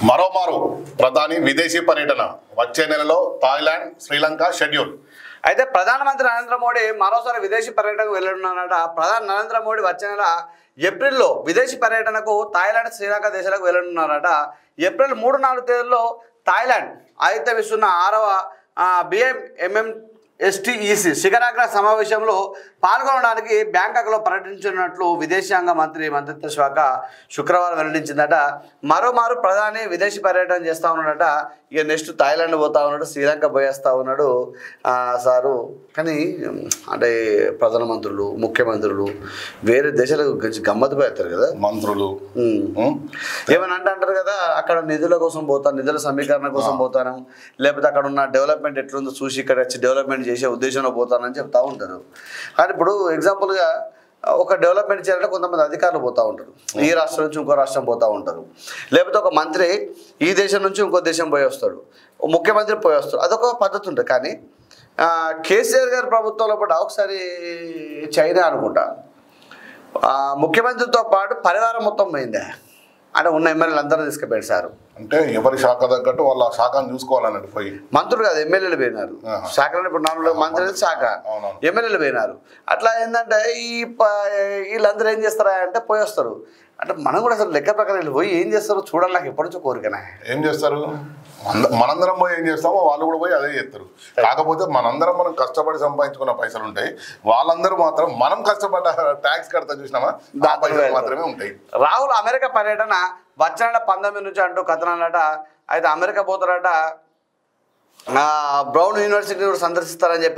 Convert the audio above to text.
మరోమారు ప్రధాని విదేశీ పర్యటన వచ్చే నెలలో థాయిలాండ్, శ్రీలంక షెడ్యూల్. అయితే ప్రధానమంత్రి నరేంద్ర మోడీ మరోసారి విదేశీ పర్యటనకు వెళ్ళనున్నారట. ప్రధాని నరేంద్ర మోడీ వచ్చే నెల ఏప్రిల్లో విదేశీ పర్యటనకు థాయిలాండ్, శ్రీలంక దేశాలకు వెళ్ళనున్నారట. ఏప్రిల్ 3-4 తేదీల్లో థాయిలాండ్ ఆతిథ్యం ఇస్తున్న 6వ BMMSTEC శిఖరాగ్ర సమావేశంలో పాల్గొనడానికి బ్యాంకాక్లో పర్యటించినట్లు విదేశాంగ మంత్రిత్వ శాఖ శుక్రవారం వెల్లడించిందట. మరోమారు ప్రధాని విదేశీ పర్యటన చేస్తూ ఉన్నాడట. ఇక నెక్స్ట్ థాయిలాండ్ పోతా ఉన్నాడు, శ్రీలంక పోయేస్తూ ఉన్నాడు సారు. కానీ అంటే ప్రధానమంత్రులు, ముఖ్యమంత్రులు వేరే దేశాలకు గమ్మత్తు పోతారు కదా మంత్రులు. ఏమని అంటారు కదా, అక్కడ నిధుల కోసం పోతాను, నిధుల సమీకరణ కోసం పోతాను, లేకపోతే అక్కడ ఉన్న డెవలప్మెంట్ ఎట్లుందో చూసి ఇక్కడ వచ్చి డెవలప్మెంట్ చేసే ఉద్దేశంలో పోతానని చెప్తా ఉంటారు. కానీ ఇప్పుడు ఎగ్జాంపుల్గా ఒక డెవలప్మెంట్ చేయాలంటే కొంతమంది అధికారులు పోతూ ఉంటారు, ఈ రాష్ట్రం నుంచి ఇంకో రాష్ట్రం పోతూ ఉంటారు, లేకపోతే ఒక మంత్రి ఈ దేశం నుంచి ఇంకో దేశం పోయి వస్తాడు, ముఖ్యమంత్రి పోయి వస్తాడు, అదొక పద్ధతి ఉంటుంది. కానీ కేసీఆర్ గారి ప్రభుత్వంలో కూడా ఒకసారి చైనా అనుకుంటా ముఖ్యమంత్రితో పాటు పరివారం మొత్తం పోయిందే, అంటే ఉన్న ఎమ్మెల్యేలు అందరూ తీసుకుపోయారు సార్. అంటే ఎవరి శాఖ తగ్గట్టు వాళ్ళ శాఖను చూసుకోవాలన్నట్టు పోయి మంత్రులు కాదు ఎమ్మెల్యేలు పోయినారు. శాఖలు ఇప్పుడు నాలుగు మంత్రులు శాఖ, ఎమ్మెల్యేలు పోయినారు. అట్లా ఏంటంటే వీళ్ళందరూ ఏం చేస్తారా అంటే పోయి వస్తారు. అంటే మనం కూడా అసలు లెక్క ప్రకారం వీళ్ళు పోయి ఏం చేస్తారో చూడాలి, నాకు ఎప్పటి నుంచో కోరికనే. ఏం చేస్తారు, మనందరం పోయి ఏం చేస్తామో వాళ్ళు కూడా పోయి అదే చేస్తారు. కాకపోతే మనం కష్టపడి సంపాదించుకున్న పైసలు ఉంటాయి, వాళ్ళందరూ మాత్రం మనం కష్టపడ్డ ట్యాక్స్ కడతా చూసినామా మాత్రమే ఉంటాయి. రాహుల్ అమెరికా పర్యటన వచ్చే నెల 19 నుంచి అంటూ కథనాలట. అయితే అమెరికా పోతారట, బ్రౌన్ యూనివర్సిటీ సందర్శిస్తారని చెప్పి